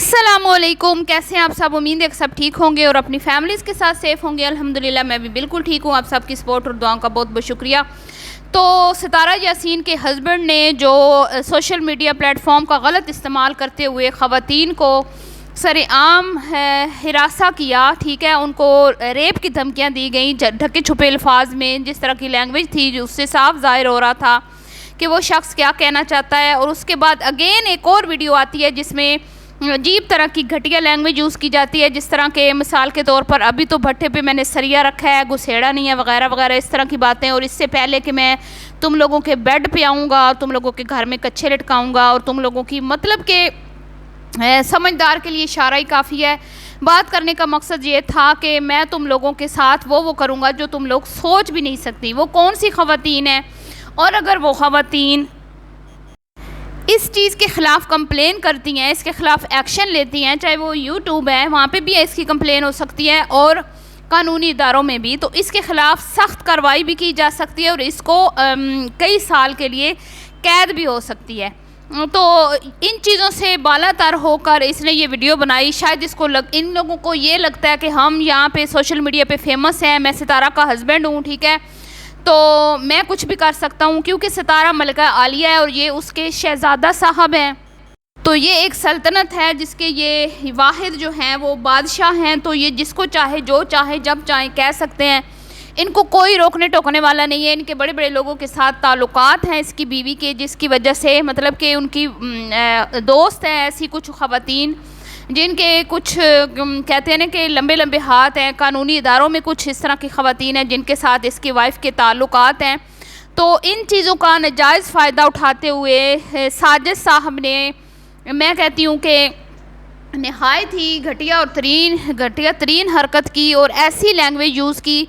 السلام علیکم، کیسے ہیں آپ سب؟ امید ہے کہ سب ٹھیک ہوں گے اور اپنی فیملیز کے ساتھ سیف ہوں گے۔ الحمدللہ میں بھی بالکل ٹھیک ہوں۔ آپ سب کی سپورٹ اور دعاؤں کا بہت بہت شکریہ۔ تو ستارہ یاسین کے ہسبینڈ نے جو سوشل میڈیا پلیٹ فارم کا غلط استعمال کرتے ہوئے خواتین کو سر عام ہراساں کیا، ٹھیک ہے، ان کو ریپ کی دھمکیاں دی گئیں ڈھکے چھپے الفاظ میں، جس طرح کی لینگویج تھی اس سے صاف ظاہر ہو رہا تھا کہ وہ شخص کیا کہنا چاہتا ہے۔ اور اس کے بعد اگین ایک اور ویڈیو آتی ہے جس میں عجیب طرح کی گھٹیا لینگویج یوز کی جاتی ہے، جس طرح کے مثال کے طور پر ابھی تو بھٹے پہ میں نے سریا رکھا ہے، گسیڑا نہیں ہے، وغیرہ وغیرہ اس طرح کی باتیں، اور اس سے پہلے کہ میں تم لوگوں کے بیڈ پہ آؤں گا، تم لوگوں کے گھر میں کچھے لٹکاؤں گا، اور تم لوگوں کی مطلب کہ سمجھدار کے لیے اشارہ ہی کافی ہے۔ بات کرنے کا مقصد یہ تھا کہ میں تم لوگوں کے ساتھ وہ کروں گا جو تم لوگ سوچ بھی نہیں سکتی۔ وہ کون سی خواتین ہیں، اور اگر وہ خواتین اس چیز کے خلاف کمپلین کرتی ہیں، اس کے خلاف ایکشن لیتی ہیں، چاہے وہ یوٹیوب ہے وہاں پہ بھی اس کی کمپلین ہو سکتی ہے اور قانونی اداروں میں بھی، تو اس کے خلاف سخت کارروائی بھی کی جا سکتی ہے اور اس کو کئی سال کے لیے قید بھی ہو سکتی ہے۔ تو ان چیزوں سے بالا تر ہو کر اس نے یہ ویڈیو بنائی۔ شاید ان لوگوں کو یہ لگتا ہے کہ ہم یہاں پہ سوشل میڈیا پہ فیمس ہیں، میں ستارہ کا ہسبینڈ ہوں، ٹھیک ہے، تو میں کچھ بھی کر سکتا ہوں کیونکہ ستارہ ملکہ عالیہ ہے اور یہ اس کے شہزادہ صاحب ہیں، تو یہ ایک سلطنت ہے جس کے یہ واحد جو ہیں وہ بادشاہ ہیں، تو یہ جس کو چاہے جو چاہے جب چاہے کہہ سکتے ہیں، ان کو کوئی روکنے ٹوکنے والا نہیں ہے۔ ان کے بڑے بڑے لوگوں کے ساتھ تعلقات ہیں اس کی بیوی کے، جس کی وجہ سے مطلب کہ ان کی دوست ہیں ایسی کچھ خواتین جن کے کچھ کہتے ہیں نا کہ لمبے لمبے ہاتھ ہیں، قانونی اداروں میں کچھ اس طرح کی خواتین ہیں جن کے ساتھ اس کی وائف کے تعلقات ہیں۔ تو ان چیزوں کا ناجائز فائدہ اٹھاتے ہوئے ساجد صاحب نے، میں کہتی ہوں کہ نہایت ہی گھٹیا ترین حرکت کی اور ایسی لینگویج یوز کی۔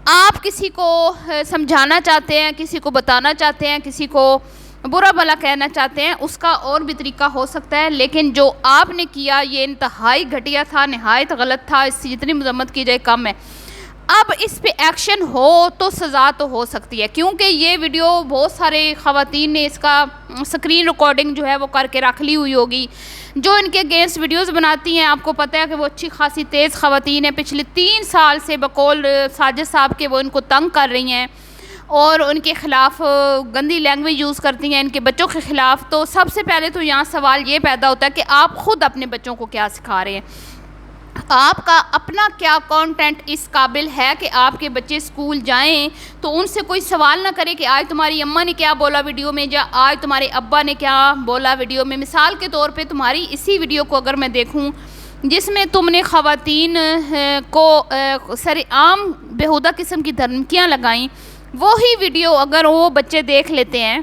آپ کسی کو سمجھانا چاہتے ہیں، کسی کو بتانا چاہتے ہیں، کسی کو برا بھلا کہنا چاہتے ہیں، اس کا اور بھی طریقہ ہو سکتا ہے، لیکن جو آپ نے کیا یہ انتہائی گھٹیا تھا، نہایت غلط تھا، اس سے جتنی مذمت کی جائے کم ہے۔ اب اس پہ ایکشن ہو تو سزا تو ہو سکتی ہے، کیونکہ یہ ویڈیو بہت سارے خواتین نے اس کا سکرین ریکارڈنگ جو ہے وہ کر کے رکھ لی ہوئی ہوگی، جو ان کے اگینسٹ ویڈیوز بناتی ہیں۔ آپ کو پتہ ہے کہ وہ اچھی خاصی تیز خواتین ہیں، پچھلے 3 سال سے بقول ساجد صاحب کے وہ ان کو تنگ کر رہی ہیں اور ان کے خلاف گندی لینگویج یوز کرتی ہیں، ان کے بچوں کے خلاف۔ تو سب سے پہلے تو یہاں سوال یہ پیدا ہوتا ہے کہ آپ خود اپنے بچوں کو کیا سکھا رہے ہیں، آپ کا اپنا کیا کانٹینٹ اس قابل ہے کہ آپ کے بچے اسکول جائیں تو ان سے کوئی سوال نہ کرے کہ آج تمہاری اماں نے کیا بولا ویڈیو میں، یا آج تمہارے ابا نے کیا بولا ویڈیو میں۔ مثال کے طور پہ تمہاری اسی ویڈیو کو اگر میں دیکھوں جس میں تم نے خواتین کو سر عام بیہودہ قسم کی دھمکیاں لگائیں، وہی ویڈیو اگر وہ بچے دیکھ لیتے ہیں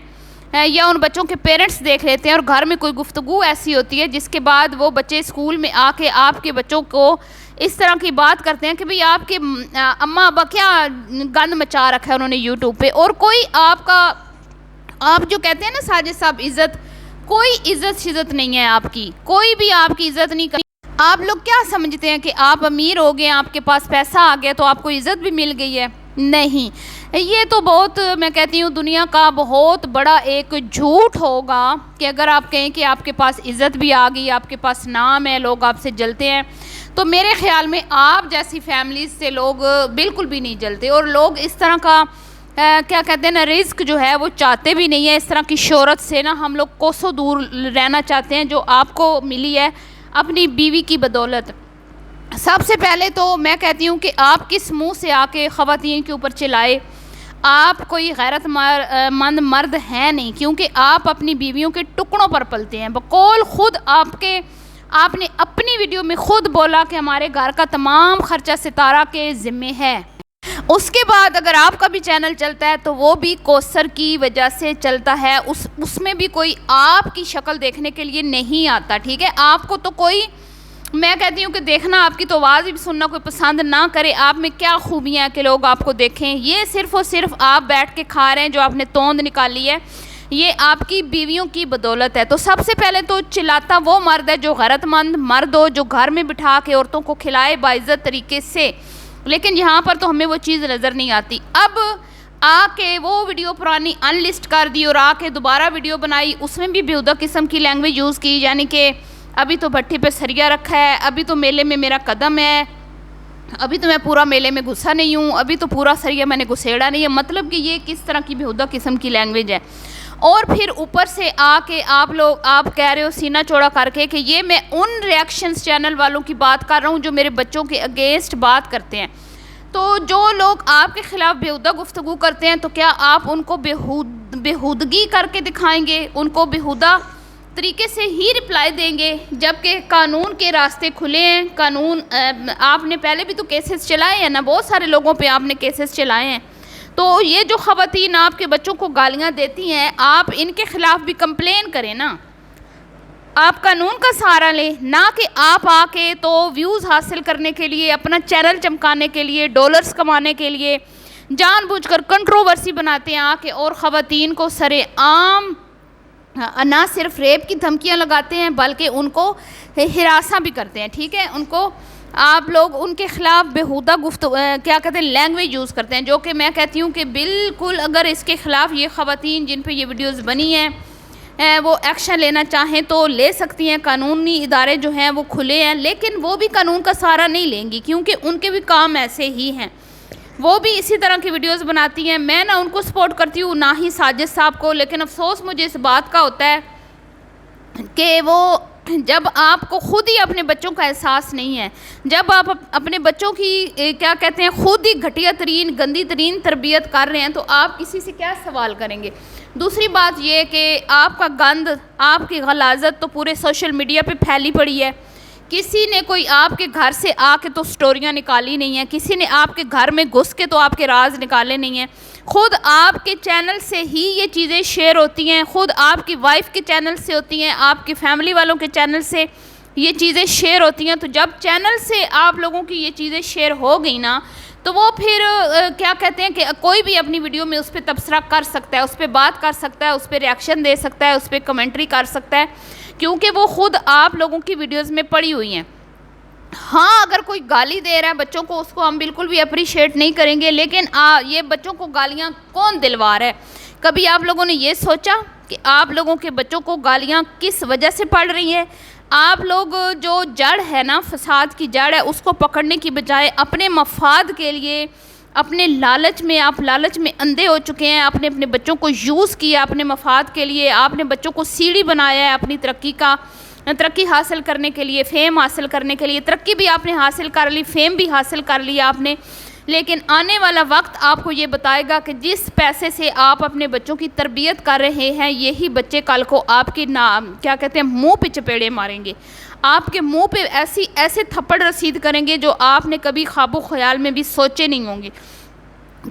یا ان بچوں کے پیرنٹس دیکھ لیتے ہیں اور گھر میں کوئی گفتگو ایسی ہوتی ہے جس کے بعد وہ بچے اسکول میں آ کے آپ کے بچوں کو اس طرح کی بات کرتے ہیں کہ بھئی آپ کے اماں ابا کیا گند مچا رکھا ہے انہوں نے یوٹیوب پہ، اور کوئی آپ جو کہتے ہیں نا ساجد صاحب عزت، کوئی عزت شزت نہیں ہے آپ کی، کوئی بھی آپ کی عزت نہیں کرتی۔ آپ لوگ کیا سمجھتے ہیں کہ آپ امیر ہو گئے، آپ کے پاس پیسہ آ گیا تو آپ کو عزت بھی مل گئی ہے؟ نہیں، یہ تو بہت میں کہتی ہوں دنیا کا بہت بڑا ایک جھوٹ ہوگا کہ اگر آپ کہیں کہ آپ کے پاس عزت بھی آ گئی، آپ کے پاس نام ہے، لوگ آپ سے جلتے ہیں، تو میرے خیال میں آپ جیسی فیملیز سے لوگ بالکل بھی نہیں جلتے، اور لوگ اس طرح کا کیا کہتے ہیں نا رزق جو ہے وہ چاہتے بھی نہیں ہے۔ اس طرح کی شہرت سے نا ہم لوگ کوسوں دور رہنا چاہتے ہیں جو آپ کو ملی ہے اپنی بیوی کی بدولت۔ سب سے پہلے تو میں کہتی ہوں کہ آپ کس منہ سے آ کے خواتین کے اوپر چلائے، آپ کوئی غیرت مند مرد ہیں نہیں، کیونکہ آپ اپنی بیویوں کے ٹکڑوں پر پلتے ہیں۔ بقول خود آپ نے اپنی ویڈیو میں خود بولا کہ ہمارے گھر کا تمام خرچہ ستارہ کے ذمے ہے۔ اس کے بعد اگر آپ کا بھی چینل چلتا ہے تو وہ بھی کوثر کی وجہ سے چلتا ہے، اس میں بھی کوئی آپ کی شکل دیکھنے کے لیے نہیں آتا، ٹھیک ہے۔ آپ کو تو کوئی، میں کہتی ہوں کہ دیکھنا آپ کی تو آواز بھی سننا کوئی پسند نہ کرے، آپ میں کیا خوبیاں ہیں کہ لوگ آپ کو دیکھیں؟ یہ صرف اور صرف آپ بیٹھ کے کھا رہے ہیں جو آپ نے توند نکالی ہے، یہ آپ کی بیویوں کی بدولت ہے۔ تو سب سے پہلے تو چلاتا وہ مرد ہے جو غیرت مند مرد ہو، جو گھر میں بٹھا کے عورتوں کو کھلائے باعزت طریقے سے، لیکن یہاں پر تو ہمیں وہ چیز نظر نہیں آتی۔ اب آ کے وہ ویڈیو پرانی ان لسٹ کر دی اور آ کے دوبارہ ویڈیو بنائی، اس میں بھی بیہودہ قسم کی لینگویج یوز کی، یعنی کہ ابھی تو بھٹی پہ سریا رکھا ہے, ابھی تو میلے میں میرا قدم ہے, ابھی تو میں پورا میلے میں گھسا نہیں ہوں, ابھی تو پورا سریا میں نے گھسیڑا نہیں ہے. مطلب کہ یہ کس طرح کی بےہودہ قسم کی لینگویج ہے. اور پھر اوپر سے آ کے آپ کہہ رہے ہو سینہ چوڑا کر کے کہ یہ میں ان ریئیکشنز چینل والوں کی بات کر رہا ہوں جو میرے بچوں کے اگینسٹ بات کرتے ہیں. تو جو لوگ آپ کے خلاف بےہودہ گفتگو کرتے ہیں تو کیا آپ ان کو بےہودگی کر کے دکھائیں گے, ان کو بےہودہ طریقے سے ہی رپلائی دیں گے, جبکہ قانون کے راستے کھلے ہیں. قانون آپ نے پہلے بھی تو کیسز چلائے ہیں نا, بہت سارے لوگوں پہ آپ نے کیسز چلائے ہیں. تو یہ جو خواتین آپ کے بچوں کو گالیاں دیتی ہیں, آپ ان کے خلاف بھی کمپلین کریں نا, آپ قانون کا سہارا لیں, نہ کہ آپ آ کے تو ویوز حاصل کرنے کے لیے, اپنا چینل چمکانے کے لیے, ڈالرز کمانے کے لیے جان بوجھ کر کنٹروورسی بناتے ہیں آ کے, اور خواتین کو سرے عام نہ صرف ریپ کی دھمکیاں لگاتے ہیں بلکہ ان کو ہراساں بھی کرتے ہیں. ٹھیک ہے, ان کو آپ لوگ ان کے خلاف بےہودہ کیا کہتے ہیں لینگویج یوز کرتے ہیں, جو کہ میں کہتی ہوں کہ بالکل اگر اس کے خلاف یہ خواتین جن پہ یہ ویڈیوز بنی ہیں وہ ایکشن لینا چاہیں تو لے سکتی ہیں. قانونی ادارے جو ہیں وہ کھلے ہیں, لیکن وہ بھی قانون کا سہارا نہیں لیں گی کیونکہ ان کے بھی کام ایسے ہی ہیں, وہ بھی اسی طرح کی ویڈیوز بناتی ہیں. میں نہ ان کو سپورٹ کرتی ہوں نہ ہی ساجد صاحب کو, لیکن افسوس مجھے اس بات کا ہوتا ہے کہ وہ جب آپ کو خود ہی اپنے بچوں کا احساس نہیں ہے, جب آپ اپنے بچوں کی کیا کہتے ہیں خود ہی گھٹیا ترین گندی ترین تربیت کر رہے ہیں, تو آپ کسی سے کیا سوال کریں گے. دوسری بات یہ کہ آپ کا گند, آپ کی غلاظت تو پورے سوشل میڈیا پہ پھیلی پڑی ہے. کسی نے کوئی آپ کے گھر سے آ کے تو سٹوریاں نکالی نہیں ہیں, کسی نے آپ کے گھر میں گھس کے تو آپ کے راز نکالے نہیں ہیں. خود آپ کے چینل سے ہی یہ چیزیں شیئر ہوتی ہیں, خود آپ کی وائف کے چینل سے ہوتی ہیں, آپ کی فیملی والوں کے چینل سے یہ چیزیں شیئر ہوتی ہیں. تو جب چینل سے آپ لوگوں کی یہ چیزیں شیئر ہو گئی نا, تو وہ پھر کیا کہتے ہیں کہ کوئی بھی اپنی ویڈیو میں اس پہ تبصرہ کر سکتا ہے, اس پہ بات کر سکتا ہے, اس پہ ریئیکشن دے سکتا ہے, اس پہ کمنٹری کر سکتا ہے, کیونکہ وہ خود آپ لوگوں کی ویڈیوز میں پڑی ہوئی ہیں. ہاں اگر کوئی گالی دے رہا ہے بچوں کو, اس کو ہم بالکل بھی اپریشیٹ نہیں کریں گے, لیکن یہ بچوں کو گالیاں کون دلوا رہا ہے؟ کبھی آپ لوگوں نے یہ سوچا کہ آپ لوگوں کے بچوں کو گالیاں کس وجہ سے پڑ رہی ہیں؟ آپ لوگ جو جڑ ہے نا, فساد کی جڑ ہے, اس کو پکڑنے کی بجائے اپنے مفاد کے لیے, اپنے لالچ میں, آپ لالچ میں اندھے ہو چکے ہیں. آپ نے اپنے بچوں کو یوز کیا اپنے مفاد کے لیے, آپ نے بچوں کو سیڑھی بنایا ہے اپنی ترقی حاصل کرنے کے لیے, فیم حاصل کرنے کے لیے. ترقی بھی آپ نے حاصل کر لی, فیم بھی حاصل کر لیا آپ نے, لیکن آنے والا وقت آپ کو یہ بتائے گا کہ جس پیسے سے آپ اپنے بچوں کی تربیت کر رہے ہیں, یہی بچے کل کو آپ کی کیا کہتے ہیں منہ پہ چپیڑے ماریں گے, آپ کے منہ پہ ایسے تھپڑ رسید کریں گے جو آپ نے کبھی خواب و خیال میں بھی سوچے نہیں ہوں گے.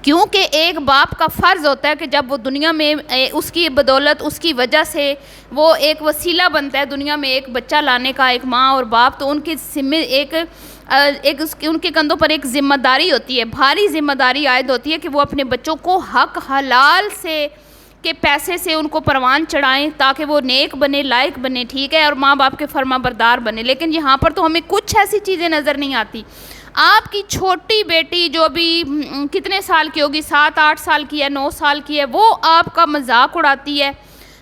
کیونکہ ایک باپ کا فرض ہوتا ہے کہ جب وہ دنیا میں اس کی بدولت, اس کی وجہ سے وہ ایک وسیلہ بنتا ہے دنیا میں ایک بچہ لانے کا, ایک ماں اور باپ, تو ان کے ذمے ان کے کندھوں پر ایک ذمہ داری ہوتی ہے, بھاری ذمہ داری عائد ہوتی ہے کہ وہ اپنے بچوں کو حق حلال سے کے پیسے سے ان کو پروان چڑھائیں تاکہ وہ نیک بنے, لائق بنے. ٹھیک ہے, اور ماں باپ کے فرما بردار بنے. لیکن یہاں پر تو ہمیں کچھ ایسی چیزیں نظر نہیں آتی. آپ کی چھوٹی بیٹی جو ابھی کتنے سال کی ہوگی, 7-8 سال کی ہے, 9 سال کی ہے, وہ آپ کا مذاق اڑاتی ہے,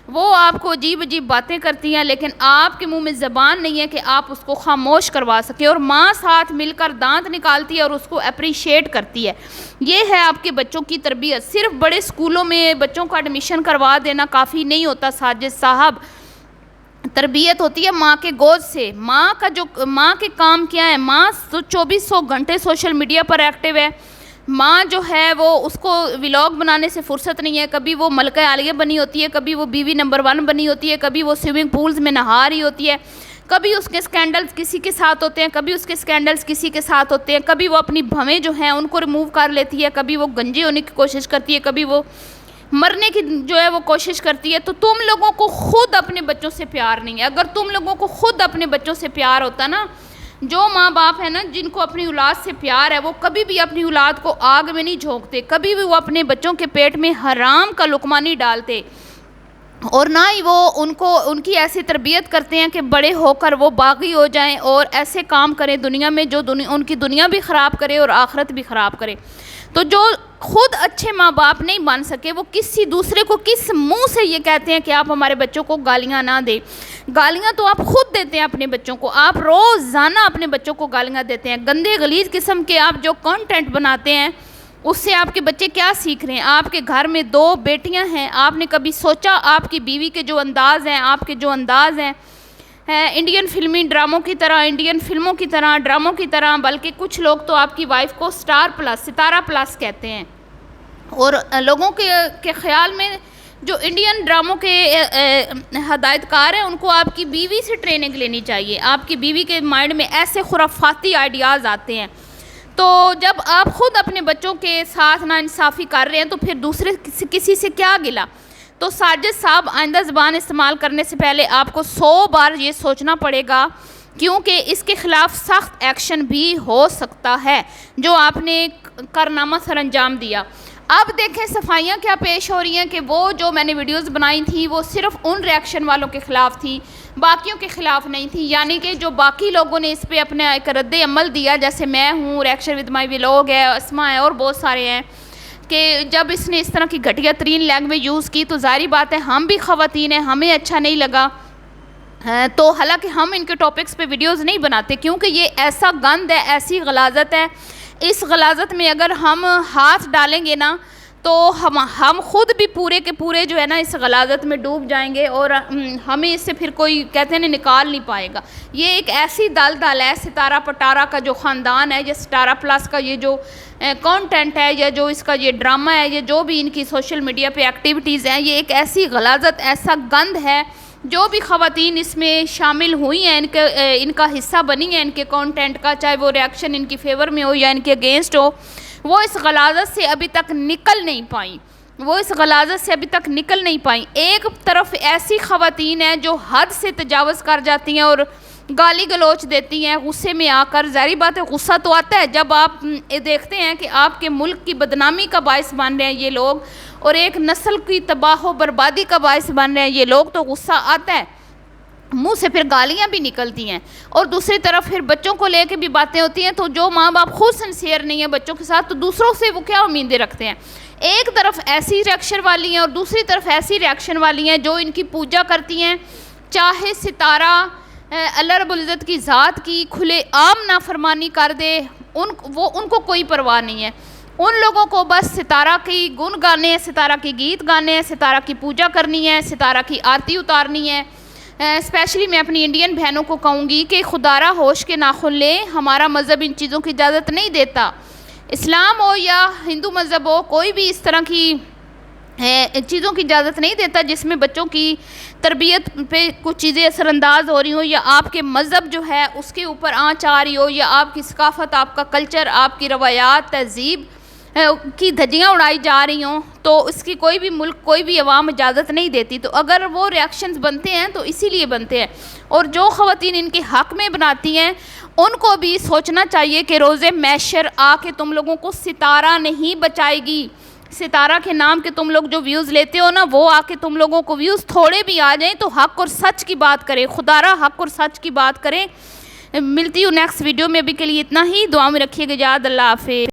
وہ آپ کو عجیب عجیب باتیں کرتی ہیں, لیکن آپ کے منہ میں زبان نہیں ہے کہ آپ اس کو خاموش کروا سکیں. اور ماں ساتھ مل کر دانت نکالتی ہے اور اس کو اپریشیٹ کرتی ہے. یہ ہے آپ کے بچوں کی تربیت. صرف بڑے اسکولوں میں بچوں کا ایڈمیشن کروا دینا کافی نہیں ہوتا ساجد صاحب, تربیت ہوتی ہے ماں کے گود سے. ماں کے کام کیا ہے؟ ماں 2400 گھنٹے سوشل میڈیا پر ایکٹیو ہے. ماں جو ہے وہ اس کو ولاگ بنانے سے فرصت نہیں ہے. کبھی وہ ملکہ عالیہ بنی ہوتی ہے, کبھی وہ بیوی نمبر 1 بنی ہوتی ہے, کبھی وہ سوئمنگ پولز میں نہا رہی ہوتی ہے, کبھی اس کے سکینڈلز کسی کے ساتھ ہوتے ہیں, کبھی اس کے سکینڈلز کسی کے ساتھ ہوتے ہیں, کبھی وہ اپنی بھویں جو ہیں ان کو ریموو کر لیتی ہے, کبھی وہ گنجی ہونے کی کوشش کرتی ہے, کبھی وہ مرنے کی جو ہے وہ کوشش کرتی ہے. تو تم لوگوں کو خود اپنے بچوں سے پیار نہیں ہے. اگر تم لوگوں کو خود اپنے بچوں سے پیار ہوتا نا, جو ماں باپ ہیں نا جن کو اپنی اولاد سے پیار ہے, وہ کبھی بھی اپنی اولاد کو آگ میں نہیں جھونکتے, کبھی بھی وہ اپنے بچوں کے پیٹ میں حرام کا لقمہ نہیں ڈالتے, اور نہ ہی وہ ان کی ایسی تربیت کرتے ہیں کہ بڑے ہو کر وہ باغی ہو جائیں اور ایسے کام کریں دنیا میں جو ان کی دنیا بھی خراب کرے اور آخرت بھی خراب کرے. تو جو خود اچھے ماں باپ نہیں بن سکے وہ کسی دوسرے کو کس منہ سے یہ کہتے ہیں کہ آپ ہمارے بچوں کو گالیاں نہ دیں؟ گالیاں تو آپ خود دیتے ہیں اپنے بچوں کو، آپ روزانہ اپنے بچوں کو گالیاں دیتے ہیں، گندے غلیظ قسم کے آپ جو کانٹینٹ بناتے ہیں اس سے آپ کے بچے کیا سیکھ رہے ہیں؟ آپ کے گھر میں 2 بیٹیاں ہیں، آپ نے کبھی سوچا آپ کی بیوی کے جو انداز ہیں، آپ کے جو انداز ہیں انڈین فلمی ڈراموں کی طرح، انڈین فلموں کی طرح، ڈراموں کی طرح، بلکہ کچھ لوگ تو آپ کی وائف کو سٹار پلس، ستارہ پلس کہتے ہیں، اور لوگوں کے خیال میں جو انڈین ڈراموں کے ہدایت کار ہیں ان کو آپ کی بیوی سے ٹریننگ لینی چاہیے، آپ کی بیوی کے مائنڈ میں ایسے خرافاتی آئیڈیاز آتے ہیں۔ تو جب آپ خود اپنے بچوں کے ساتھ ناانصافی کر رہے ہیں تو پھر دوسرے کسی سے کیا گلا؟ تو ساجد صاحب آئندہ زبان استعمال کرنے سے پہلے آپ کو 100 بار یہ سوچنا پڑے گا، کیونکہ اس کے خلاف سخت ایکشن بھی ہو سکتا ہے جو آپ نے کارنامہ سر انجام دیا۔ اب دیکھیں صفائیاں کیا پیش ہو رہی ہیں کہ وہ جو میں نے ویڈیوز بنائی تھیں وہ صرف ان ریاکشن والوں کے خلاف تھی، باقیوں کے خلاف نہیں تھی، یعنی کہ جو باقی لوگوں نے اس پہ اپنا ایک رد عمل دیا، جیسے میں ہوں، ریاکشن ود مائی ولاگ ہے، اسما ہے، اور بہت سارے ہیں، کہ جب اس نے اس طرح کی گھٹیا ترین لینگویج یوز کی تو ظاہری بات ہے ہم بھی خواتین ہیں، ہمیں اچھا نہیں لگا، تو حالانکہ ہم ان کے ٹاپکس پہ ویڈیوز نہیں بناتے کیونکہ یہ ایسا گند ہے، ایسی غلاظت ہے، اس غلاظت میں اگر ہم ہاتھ ڈالیں گے نا تو ہم خود بھی پورے کے پورے جو ہے نا اس غلاظت میں ڈوب جائیں گے، اور ہمیں اس سے پھر کوئی کہتے ہیں نکال نہیں پائے گا۔ یہ ایک ایسی دلدل ہے، ستارہ پٹارہ کا جو خاندان ہے، یہ سٹارہ پلس کا یہ جو کانٹینٹ ہے، یا جو اس کا یہ ڈرامہ ہے، یہ جو بھی ان کی سوشل میڈیا پہ ایکٹیویٹیز ہیں، یہ ایک ایسی غلاظت، ایسا گند ہے، جو بھی خواتین اس میں شامل ہوئی ہیں، ان کا حصہ بنی ہیں ان کے کانٹینٹ کا، چاہے وہ ریاکشن ان کی فیور میں ہو یا ان کے اگینسٹ ہو، وہ اس غلاظت سے ابھی تک نکل نہیں پائیں، ایک طرف ایسی خواتین ہیں جو حد سے تجاوز کر جاتی ہیں اور گالی گلوچ دیتی ہیں غصے میں آ کر، ظاہری بات ہے غصہ تو آتا ہے جب آپ دیکھتے ہیں کہ آپ کے ملک کی بدنامی کا باعث بن رہے ہیں یہ لوگ، اور ایک نسل کی تباہ و بربادی کا باعث بن رہے ہیں یہ لوگ، تو غصہ آتا ہے، منہ سے پھر گالیاں بھی نکلتی ہیں، اور دوسری طرف پھر بچوں کو لے کے بھی باتیں ہوتی ہیں، تو جو ماں باپ خود سنسیئر نہیں ہیں بچوں کے ساتھ تو دوسروں سے وہ کیا امیدیں رکھتے ہیں؟ ایک طرف ایسی ریاکشن والی ہیں اور دوسری طرف ایسی ریاکشن والی ہیں جو ان کی پوجا کرتی ہیں، چاہے ستارہ اللہ رب العزت کی ذات کی کھلے عام نافرمانی کر دے، ان کو کوئی پرواہ نہیں ہے، ان لوگوں کو بس ستارہ کی گن گانے ہیں، ستارہ کی گیت گانے ہیں، ستارہ کی پوجا کرنی ہے، ستارہ کی آرتی اتارنی ہے۔ اسپیشلی میں اپنی انڈین بہنوں کو کہوں گی کہ خدارہ ہوش کے ناخن لیں، ہمارا مذہب ان چیزوں کی اجازت نہیں دیتا، اسلام ہو یا ہندو مذہب ہو، کوئی بھی اس طرح کی چیزوں کی اجازت نہیں دیتا جس میں بچوں کی تربیت پہ کچھ چیزیں اثر انداز ہو رہی ہوں، یا آپ کے مذہب جو ہے اس کے اوپر آنچ آ رہی ہو، یا آپ کی ثقافت، آپ کا کلچر، آپ کی روایات، تہذیب کی دھجیاں اڑائی جا رہی ہوں، تو اس کی کوئی بھی ملک، کوئی بھی عوام اجازت نہیں دیتی۔ تو اگر وہ ریاکشنز بنتے ہیں تو اسی لیے بنتے ہیں، اور جو خواتین ان کے حق میں بناتی ہیں ان کو بھی سوچنا چاہیے کہ روز محشر آ کے تم لوگوں کو ستارہ نہیں بچائے گی، ستارہ کے نام کے تم لوگ جو ویوز لیتے ہو نا، وہ آ کے تم لوگوں کو ویوز تھوڑے بھی آ جائیں تو حق اور سچ کی بات کریں، خدارہ حق اور سچ کی بات کریں۔ ملتی ہوں نیکسٹ ویڈیو میں، ابھی کے لیے اتنا ہی، دعا میں رکھیے گا یاد، اللہ حافظ۔